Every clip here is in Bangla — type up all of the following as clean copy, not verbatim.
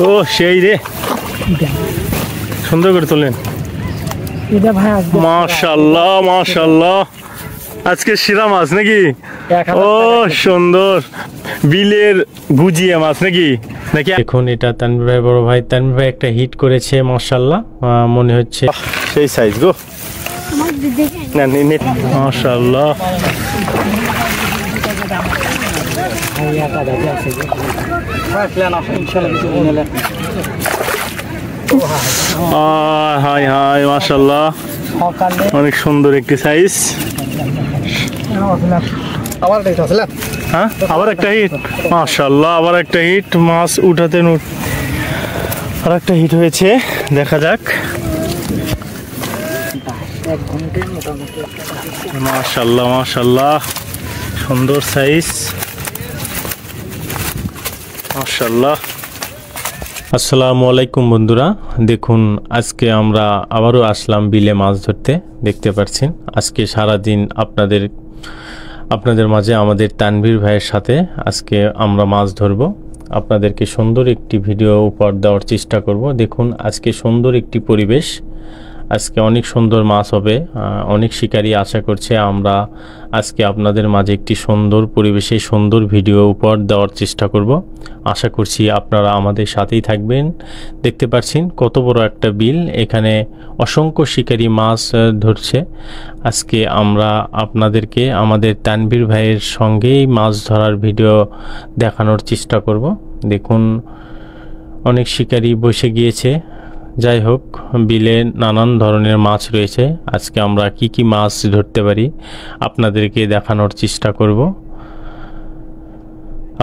ও সেই রে, সুন্দর করে তোলেন। মাশাআল্লাহ মাশাআল্লাহ, আজকে সেরা মাছ নাকি? ও সুন্দর, বিলের গুজিয়া মাছ নাকি? দেখুন এটা তানভীর ভাই বড় ভাই, তানভীর ভাই একটা হিট করেছে মাশাআল্লাহ, মনে হচ্ছে সেই সাইজ গো। মাশাআল্লাহ হাই হাই মাশাআল্লাহ, অনেক সুন্দর একটি সাইজ। হ্যাঁ আবার একটা হিট মাশাআল্লাহ, আবার একটা হিট, মাছ উঠাতে আর একটা হিট হয়েছে, দেখা যাক। মাশাআল্লাহ মাশাআল্লাহ, সুন্দর সাইজ মাশাআল্লাহ। আসসালামু আলাইকুম বন্ধুরা, দেখুন আজকে আমরা আবারও আসলাম বিলে মাছ ধরতে। দেখতে পাচ্ছেন আজকে সারাদিন আপনাদের মাঝে আমাদের তানভীর ভাইয়ের সাথে আজকে আমরা মাছ ধরব। আপনাদেরকে সুন্দর একটি ভিডিও উপহার দেওয়ার চেষ্টা করব। দেখুন আজকে সুন্দর একটি পরিবেশ, আজকে অনেক সুন্দর মাছ হবে, অনেক শিকারী আশা করছে। আমরা আজকে আপনাদের মাঝে একটি সুন্দর পরিবেশে সুন্দর ভিডিও উপহার দেওয়ার চেষ্টা করব। আশা করছি আপনারা আমাদের সাথেই থাকবেন। দেখতে পাচ্ছেন কত বড় একটা বিল, এখানে অসংখ্য শিকারী মাছ ধরছে। আজকে আমরা আপনাদেরকে আমাদের তানভীর ভাইয়ের সঙ্গেই মাছ ধরার ভিডিও দেখানোর চেষ্টা করব। দেখুন অনেক শিকারী বসে গিয়েছে। যাই হোক, বিলে নানান ধরনের মাছ রয়েছে। আজকে আমরা কি কি মাছ ধরতে পারি আপনাদেরকে দেখানোর চেষ্টা করব।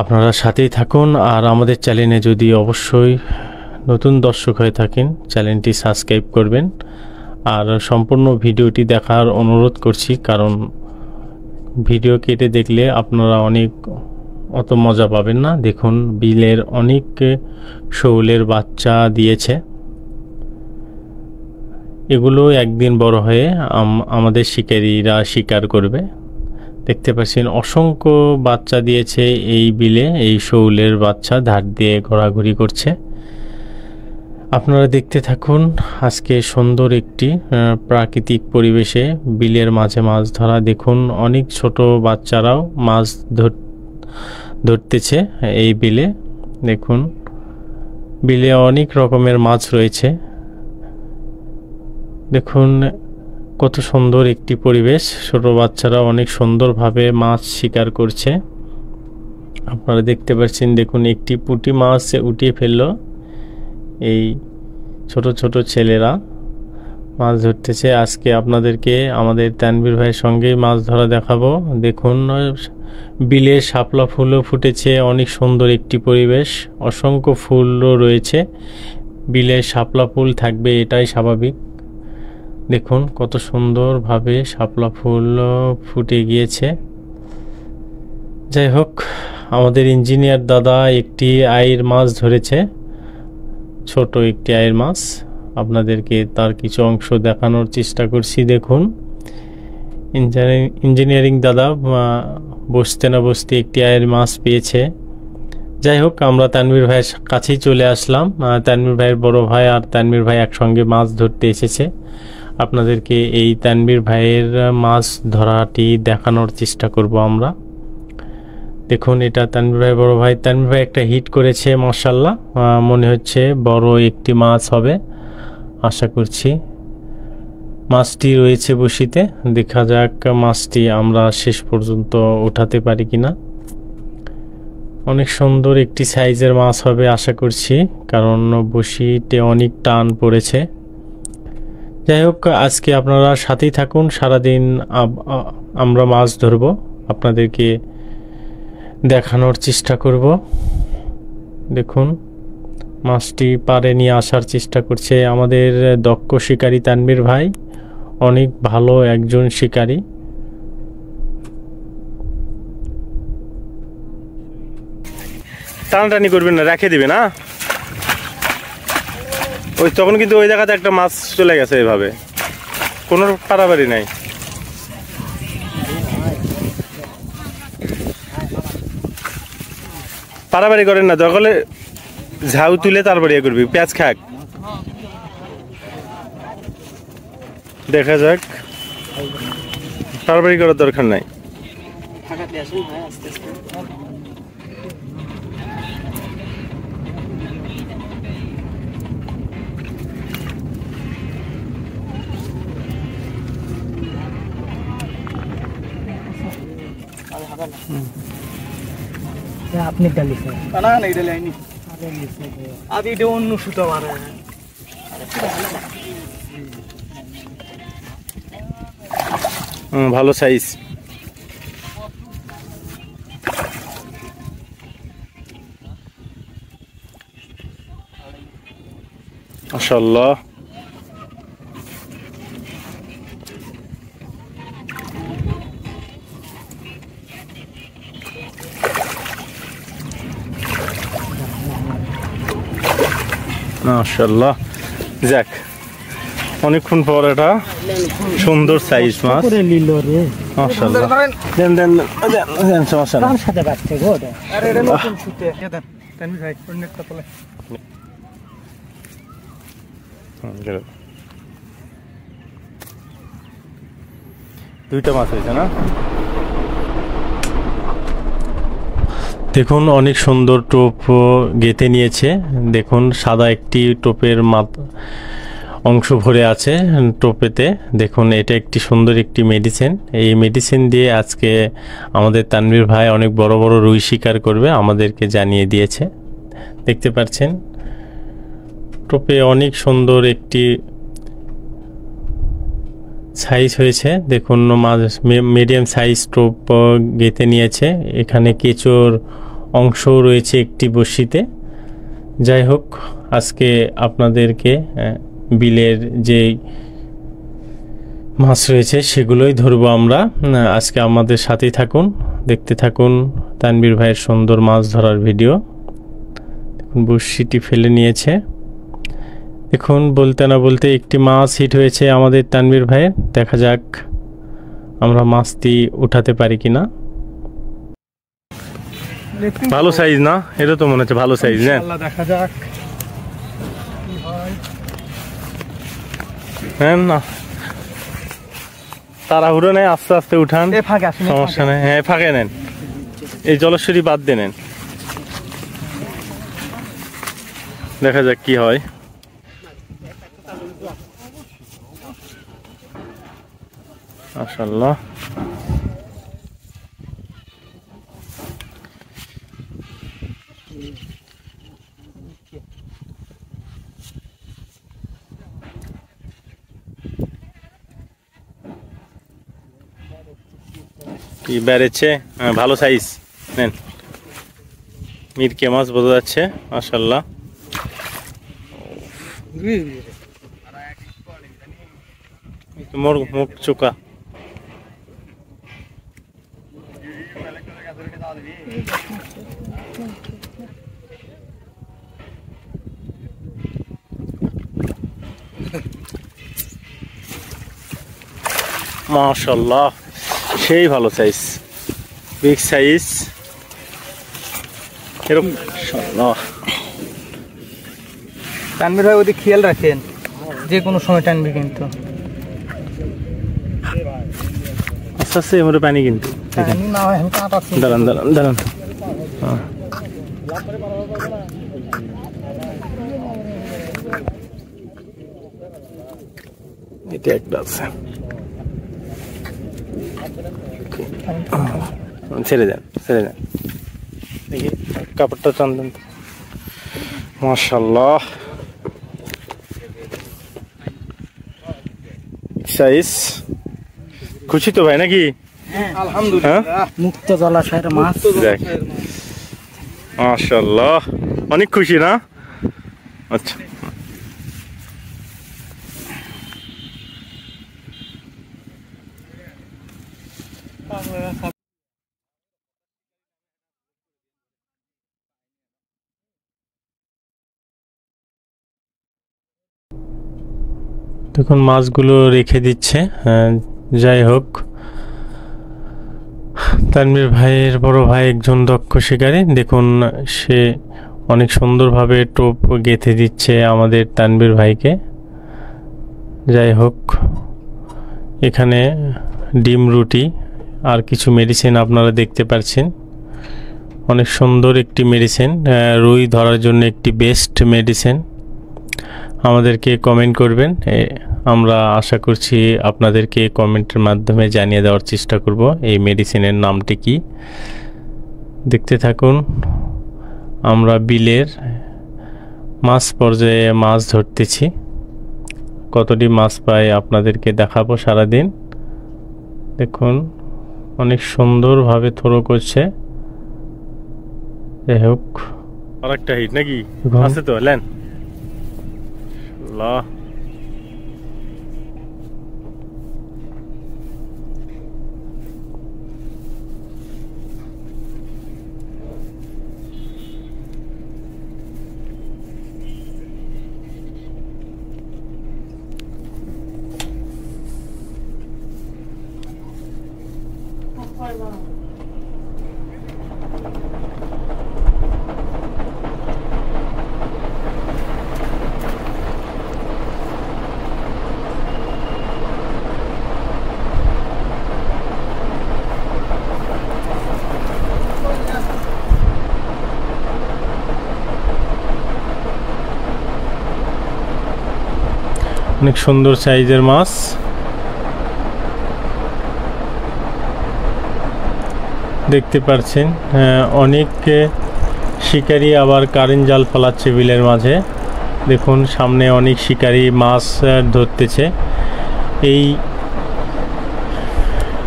আপনারা সাথেই থাকুন, আর আমাদের চ্যানেলে যদি অবশ্যই নতুন দর্শক হয়ে থাকেন চ্যানেলটি সাবস্ক্রাইব করবেন, আর সম্পূর্ণ ভিডিওটি দেখার অনুরোধ করছি, কারণ ভিডিও কেটে দেখলে আপনারা অত মজা পাবেন না। দেখুন বিলের অনেক শৌলের বাচ্চা দিয়েছে, এগুলো একদিন বড় হয়ে আমাদের শিকারীরা শিকার করবে। দেখতে পাচ্ছেন অসংখ্য বাচ্চা দিয়েছে এই বিলে, এই শৌলের বাচ্চা ধার দিয়ে ঘোরাঘুরি করছে। আপনারা দেখতে থাকুন আজকে সুন্দর একটি প্রাকৃতিক পরিবেশে বিলের মাঝে মাছ ধরা। দেখুন অনেক ছোট বাচ্চারাও মাছ ধরতেছে এই বিলে। দেখুন বিলে অনেক রকমের মাছ রয়েছে। দেখুন কত সুন্দর একটি পরিবেশ, ছোট বাচ্চারা অনেক সুন্দরভাবে মাছ শিকার করছে। আপনারা দেখতে পাচ্ছেন, দেখুন একটি পুঁটি মাছ উঠিয়ে ফেললো। এই ছোট ছোট ছেলেরা মাছ ধরতেছে। আজকে আপনাদেরকে আমাদের তানভীর ভাইয়ের সঙ্গেই মাছ ধরা দেখাবো। দেখুন বিলে শাপলা ফুলও ফুটেছে, অনেক সুন্দর একটি পরিবেশ, অসংখ্য ফুলও রয়েছে। বিলে শাপলা ফুল থাকবে এটাই স্বাভাবিক। দেখুন কত সুন্দরভাবে শাপলা ফুল ফুটে গিয়েছে। যাই হোক, আমাদের ইঞ্জিনিয়ার দাদা একটি আইর মাছ ধরেছে, ছোট একটি আইর মাছ। আপনাদেরকে তার কিছু অংশ দেখানোর চেষ্টা করছি। দেখুন ইঞ্জিনিয়ারিং দাদা বসতে না বসতে একটি আইর মাছ পেয়েছে। যাই হোক, আমরা তানভীর ভাইয়ের কাছেই চলে আসলাম। তানভীর ভাইয়ের বড় ভাই আর তানভীর ভাই একসঙ্গে মাছ ধরতে এসেছে। আপনাদেরকে এই তানভীর ভাইয়ের মাছ ধরাটি দেখানোর চেষ্টা করব আমরা। দেখুন এটা তানভীর ভাই বড় ভাই, তানভীর ভাই একটা হিট করেছে মাশাআল্লাহ, মনে হচ্ছে বড় একটি মাছ হবে আশা করছি। মাছটি রয়েছে বসিতে, দেখা যাক মাছটি আমরা শেষ পর্যন্ত উঠাতে পারি কিনা। অনেক সুন্দর একটি সাইজের মাছ হবে আশা করছি, কারণ বসিতে অনেক টান পড়েছে। যাই হোক, আজকে আপনারা সাথেই থাকুন, সারাদিন আমরা মাছ ধরব, আপনাদেরকে দেখানোর চেষ্টা করব। দেখুন মাছটি পাড়ে নিয়ে আসার চেষ্টা করছে আমাদের দক্ষ শিকারী তানভীর ভাই, অনেক ভালো একজন শিকারী। টানাটানি করবেন না, রেখে দিবে না ওই, তখন কিন্তু ওই জায়গাতে একটা মাছ চলে গেছে, এভাবে কোনো পারাবারি নাই। পারাবাড়ি করেন না, দরকার হলে ঝাউ তুলে তারপরে ইয়ে করবি, পেঁয়াজ খাক। দেখা যাক, পারাবাড়ি করার দরকার নাই। আপনি ডালি না না এটা লাইনি আদি এটা অন্য সুতো মারা ভালো সাইজ। মাশাআল্লাহ। মাশাআল্লাহ, যাক অনেকক্ষণ পর এটা সুন্দর সাইজ মাছ। মাশাআল্লাহ, দেন দেন দেন, সমস্যা না। সাথে বাচ্চা গো আরে এটা নতুন সুতে দেন তানভীর ভাই নেটটা তোলে। দুইটা মাছ হয়েছে না? দেখুন অনেক সুন্দর টোপ গেঁথে নিয়েছে। দেখুন সাদা একটি টোপের অংশ ভরে আছে টোপেতে। দেখুন এটা একটি সুন্দর একটি মেডিসিন। এই মেডিসিন দিয়ে আজকে আমাদের তানভীর ভাই অনেক বড় বড় রুই শিকার করবে, আমাদেরকে জানিয়ে দিয়েছে। দেখতে পাচ্ছেন টোপে অনেক সুন্দর একটি সাইজ হয়েছে। দেখুন মিডিয়াম সাইজ টোপ গেঁথে নিয়েছে। এখানে কেঁচোর অংশও রয়েছে একটি বড়শিতে। যাই হোক, আজকে আপনাদেরকে বিলের যে মাছ রয়েছে সেগুলোই ধরবো আমরা। আজকে আমাদের সাথেই থাকুন, দেখতে থাকুন তানভীর ভাইয়ের সুন্দর মাছ ধরার ভিডিও। দেখুন বড়শিটি ফেলে নিয়েছে। দেখুন বলতে না বলতে একটি মাছ হিট হয়েছে আমাদের তানভীর ভাইয়ের। দেখা যাক আমরা মাছটি উঠাতে পারি কিনা। ভালো সাইজ না? এটা তো মনে হচ্ছে ভালো সাইজ। না দেখা যাক হ্যাঁ, না তাড়াহুড়ো নেই, আস্তে আস্তে উঠান, সমস্যা নেই। হ্যাঁ ফাঁকে নেন, এই জলস্বরী বাদ দিয়ে নেন। দেখা যাক কি হয়। মাশাআল্লাহ, কি বেড়েছে, ভালো সাইজ। নেন, মিরকে মাছ বোঝা যাচ্ছে। মাশাআল্লাহ, মুখ চোকা। মাশাআল্লাহ, সেই ভালো সাইজ, বিগ সাইজ। এরকম তানভীর ভাই ওদিকে খেয়াল রাখেন, যে কোনো সময় টানবে কিন্তু। আস্তে আস্তে এমরে পানি কিন্তু দাঁড়ান দাঁড়ান দাঁড়ান। এটা একটা আছে, ছেড়ে দেন ছেড়ে দেন। দেখি কাপড়টা টান দেন। মাশাআল্লাহ, সাইজ। খুশি তো ভাই নাকি? আলহামদুলিল্লাহ, মুক্ত জলাশয়ের মাছ। মাশাআল্লাহ, অনেক খুশি না? আচ্ছা, দেখুন মাছগুলো রেখে দিচ্ছে। যাই হোক, তানভীর ভাইয়ের বড় ভাই একজন দক্ষ শিকারী। দেখুন সে অনেক সুন্দরভাবে টোপ গেঁথে দিচ্ছে আমাদের তানভীর ভাইকে। যাই হোক, এখানে ডিম রুটি আর কিছু মেডিসিন আপনারা দেখতে পাচ্ছেন। অনেক সুন্দর একটি মেডিসিন, রুই ধরার জন্য একটি বেস্ট মেডিসিন। আমাদেরকে কমেন্ট করবেন, আমরা আশা করছি আপনাদেরকে কমেন্টের মাধ্যমে জানিয়ে দেওয়ার চেষ্টা করব এই মেডিসিনের নামটি কি। দেখতে থাকুন। আমরা বিলের মাছ পর্যায়ে মাছ ধরতেছি, কতটি মাছ পাই আপনাদেরকে দেখাবো সারাদিন। দেখুন অনেক সুন্দরভাবে থ্রো করছে। যাই হোক, আরেকটা হিট নাকি আছে তো লেন লা অনেক সুন্দর সাইজের মাছ। দেখতে পাচ্ছেন অনেক শিকারী আবার কারেন্ট জাল ফেলাচ্ছে বিলের মাঝে। দেখুন সামনে অনেক শিকারী মাছ ধরতেছে।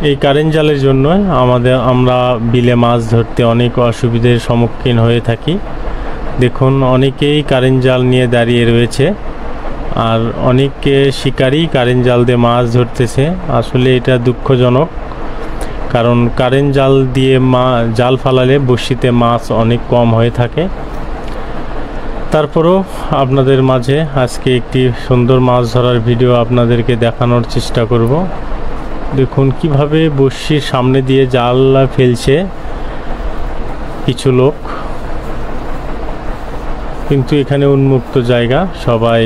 এই কারেন্ট জালের জন্য আমরা বিলে মাছ ধরতে অনেক অসুবিধার সম্মুখীন হয়ে থাকি। দেখুন অনেকেই কারেন্ট জাল নিয়ে দাঁড়িয়ে রয়েছে, আর অনেক শিকারী কারেন্ট জাল দিয়ে মাছ ধরতেছে। আসলে এটা দুঃখজনক, কারণ কারেন্ট জাল দিয়ে জাল ফালালে বড়শিতে মাছ অনেক কম হয়ে থাকে। তারপরেও আপনাদের মাঝে আজকে একটি সুন্দর মাছ ধরার ভিডিও আপনাদেরকে দেখানোর চেষ্টা করব। দেখুন কিভাবে বড়শির সামনে দিয়ে জাল ফেলছে কিছু লোক, কিন্তু এখানে উন্মুক্ত জায়গা, সবাই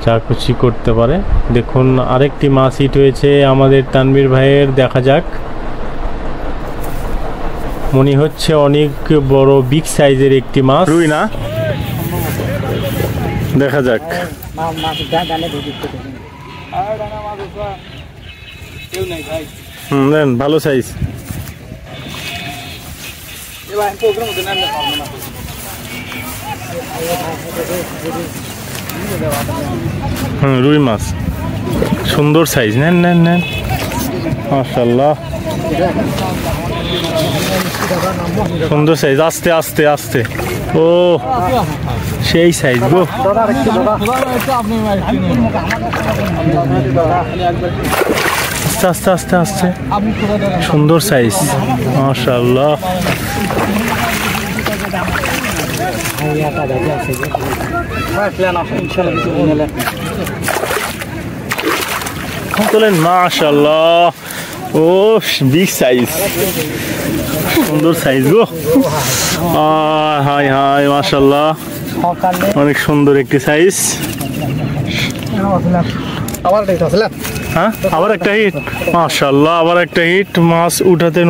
যা খুশি করতে পারে। দেখুন আরেকটি মাছ হিট হয়েছে আমাদের তানভীর ভাইয়ের, দেখা যাক। মনে হচ্ছে অনেক বড় বিগ সাইজের একটি মাছ। রুই না, দেখা যাক। দেন ভালো সাইজ। রুই মাছ সুন্দর সাইজ। নেন নেন নেন, মাশাআল্লাহ সুন্দর সাইজ। আস্তে আস্তে আস্তে, ও সেই সাইজ গো। আস্তে আস্তে আস্তে আস্তে, সুন্দর সাইজ মাশাআল্লাহ। তোলেন মাশাআল্লাহ, ও বিগ সাইজ, সুন্দর সাইজ গো। হাই হাই মাশাআল্লাহ, অনেক সুন্দর একটি সাইজ। হ্যাঁ আবার একটা হিট, মাশাআল্লাহ আবার একটা হিট। মাছ উঠাতে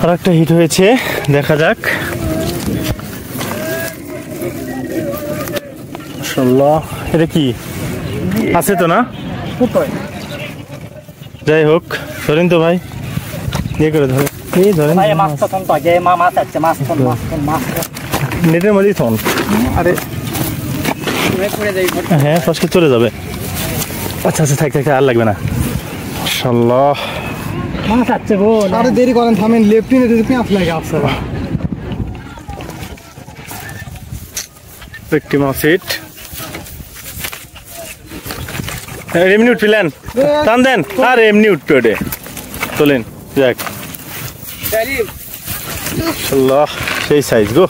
আর একটা হিট হয়েছে, দেখা যাক। মাশাআল্লাহ, এটা কি আছে তো না? যাই হোক, ধরেন তো ভাই, ইয়ে করে ধরেন, এই ধরেন নেটের মধ্যেই থন। আরে হ্যাঁ ফার্স্টে চলে যাবে। আচ্ছা আচ্ছা থাক থাক, আর লাগবে না। মাশাআল্লাহ মাছ আছে গো। আরে দেরি করেন, থামেন। লেফট নিতে যদি পেঁয়াজ লাগে আপনারা। একটি মাছ হিট। এমনি উঠবি লেন, টান দেন। আর এমনি উঠবে ওটে, তোলেন। যাক মাশাআল্লাহ, সেই সাইজ গো।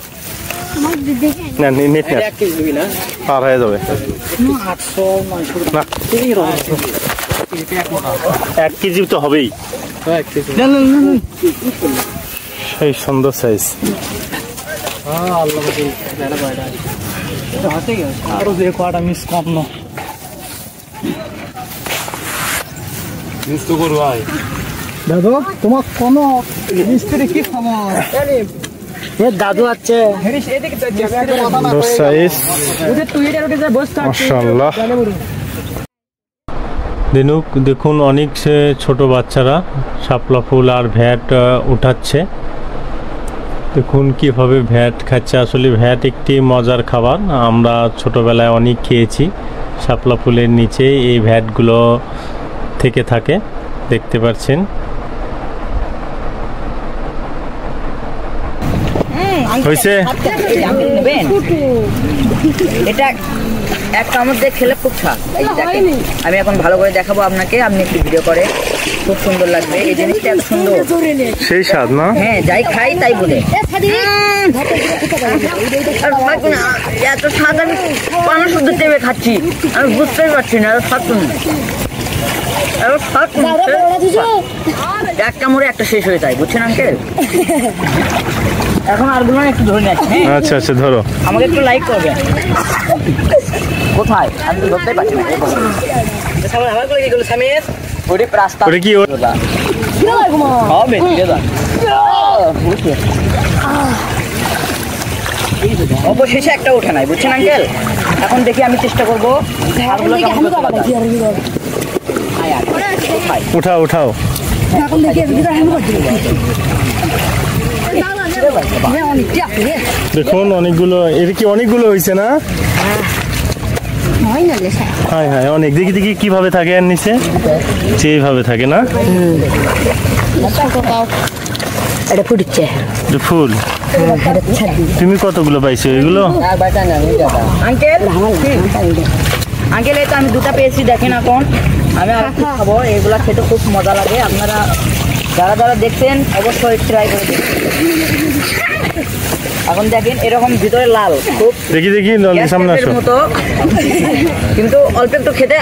না নেট না পার হয়ে যাবে না। 1 কেজি তো হবেই। সেই সুন্দর সাইজ। আরো যে কটা মিস কম না মিস তো করো ভাই দাদু তোমার কোনো মিস্ত্রি কি সমস্যা এ দাদু আছে সুন্দর সাইজ মাশাআল্লাহ। দেখুন অনেক ছোট বাচ্চারা শাপলা ফুল আর ভ্যাট উঠাচ্ছে। দেখুন কিভাবে ভ্যাট খাচ্ছে। আসলে ভ্যাট একটি মজার খাবার, আমরা ছোটবেলায় অনেক খেয়েছি। শাপলা ফুলের নিচে এই ভ্যাটগুলো থেকে থাকে, দেখতে পাচ্ছেন। হয়েছে এটা এক কামড় দিয়ে খেলে খুব স্বাদ। আমি এখন ভালো করে দেখাবো আপনাকে, আপনি একটু ভিডিও করে, খুব সুন্দর লাগবে। এই জিনিসটা এত সুন্দর, সেই স্বাদ না? হ্যাঁ, যাই খাই তাই বলে এত স্বাদ। আমি পানা শুদ্ধ টেবে খাচ্ছি, আমি বুঝতেই পারছি না এত স্বাদ। এক কামড়ে একটা শেষ হয়ে যায়, বুঝছেন আঙ্কেল? এখন আরগুলো একটু ধরে নিচ্ছি। আচ্ছা আচ্ছা, ধরো। আমাকে একটু লাইক করবে। কোথায়? আমি তো ধরতেই পারছি না। অবশেষে একটা ওঠে নাই, বুঝছেন আঙ্কেল? এখন দেখি আমি চেষ্টা করবো। উঠাও উঠাও। দেখুন অনেকগুলো, এর কি অনেকগুলো হয়েছে না? হ্যাঁ হ্যাঁ, অনেক। দেখি দেখি কিভাবে থাকে এর নিচে, যেভাবে থাকে না? ফুল। তুমি কতগুলো পাইছো এগুলো? আঙ্কেল এই তো আমি দুটা পেয়েছি, দেখেন। এখন আমি আর খাবো, এগুলা খেতে খুব মজা লাগে। আপনারা যারা যারা দেখছেন অবশ্যই ট্রাই করে দেখুন। এখন দেখেন এরকম ভিতরে লাল, খুব দেখি দেখি সামনে আসো। মতো, কিন্তু অল্প একটু খেতে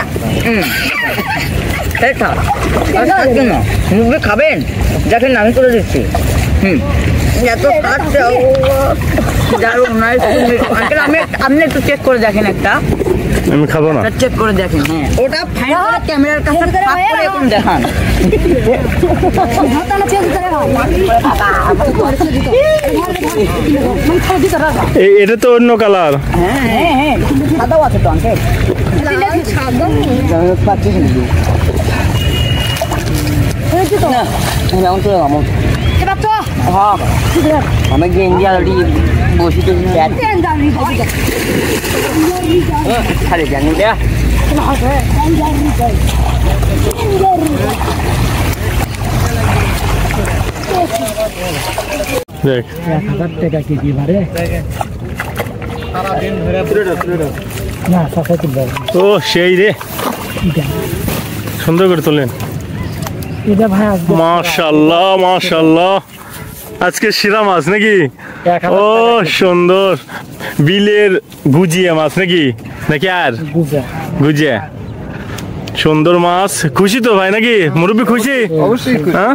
মুরগি খাবেন, দেখেন আমি করে দিচ্ছি। এত আপনি একটু চেক করে দেখেন একটা। আমি খাবো না, চেক করে দেখেন। হ্যাঁ, ওটা ক্যামেরার কাছে এখন দেখান। এটা তো অন্য কালার। হ্যাঁ হ্যাঁ হ্যাঁ, সাদাও আছে তো আঙ্কেল। আমি গেঞ্জি অলরেডি বসি তো খালি জানি দেখ। টাকা কেজি বারে ও সেই রে, সুন্দর করে তোলেন। মাশাআল্লাহ মাশাআল্লাহ, আজকে শিরা মাছ নাকি? ও সুন্দর, বিলের গুজিয়া মাছ নাকি? নাকি আর গুজিয়া, সুন্দর মাছ। খুশি তো ভাই নাকি? মুরব্বি খুশি? অবশ্যই খুশি। হ্যাঁ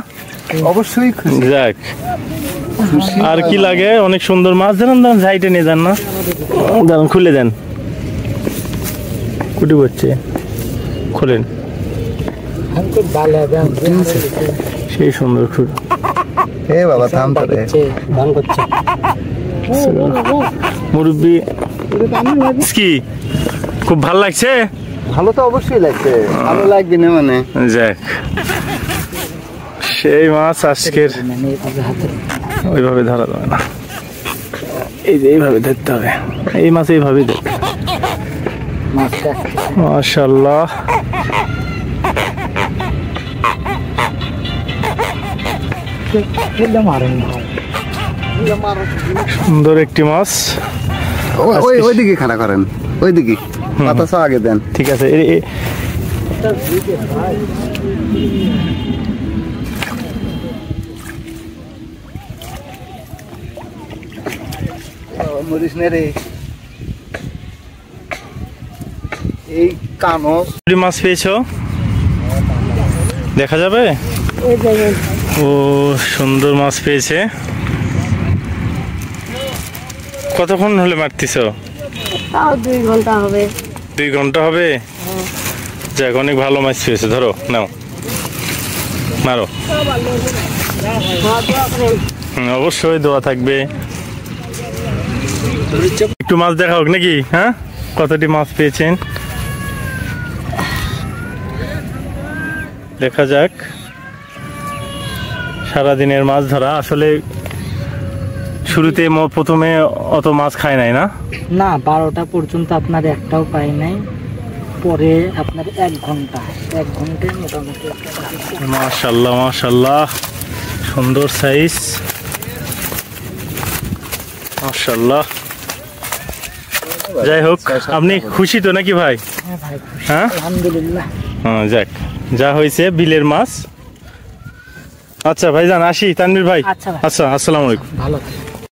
অবশ্যই খুশি। যাক, আর কি লাগে? অনেক সুন্দর মাছ। দেন দেন, ঝাইটে নিয়ে যান না, দেন খুলে দেন। কুটি করছে, খোলেন। সেই সুন্দর খুব। এ বাবা থাম তো রে, দান করছে মুরব্বি। কি খুব ভালো লাগছে? ভালো তো অবশ্যই লাগছে, ভালো লাগবে না মানে? যাক, সেই মাছ আজকের ওইভাবে ধরা যাবে না, এই যে এইভাবে ধরতে হবে। এই মাছ এইভাবেই ধরতে। মাশাআল্লাহ, সুন্দর একটি মাছ। ওইদিকে খাড়া করেন, ওইদিকে বাতাস আগে দেন। ঠিক আছে। মরিস নে রে, এই কানো মাছ পেয়েছো? দেখা যাবে? ও সুন্দর মাছ পেয়েছে। কতক্ষণ হলে মারতিস? তাও 2 ঘন্টা হবে। 2 ঘন্টা হবে? যাক, অনেক ভালো মাছ পেয়েছে। ধরো, নাও, মারো। অবশ্যই দোয়া থাকবে। একটু মাছ দেখা হোক নাকি? হ্যাঁ, কতটি মাছ পেয়েছেন দেখা যাক। সারাদিনের মাছ ধরা আসলে শুরুতে প্রথমে অত মাছ খায় নাই না? না, 12টা পর্যন্ত আপনার একটাও পাই নাই। পরে আপনার 1 ঘন্টায় মোটামুটি। মাশাআল্লাহ মাশাআল্লাহ, সুন্দর সাইজ, মাশাআল্লাহ। যাই হোক, আপনি খুশি তো নাকি ভাই? হ্যাঁ ভাই, হ্যাঁ আলহামদুলিল্লাহ। হ্যাঁ, যাক, যা হয়েছে বিলের মাছ। আচ্ছা ভাইজান, আসি। তানভীর ভাই, আচ্ছা ভাই। আচ্ছা, আসসালামু আলাইকুম। ভালো থাকবেন।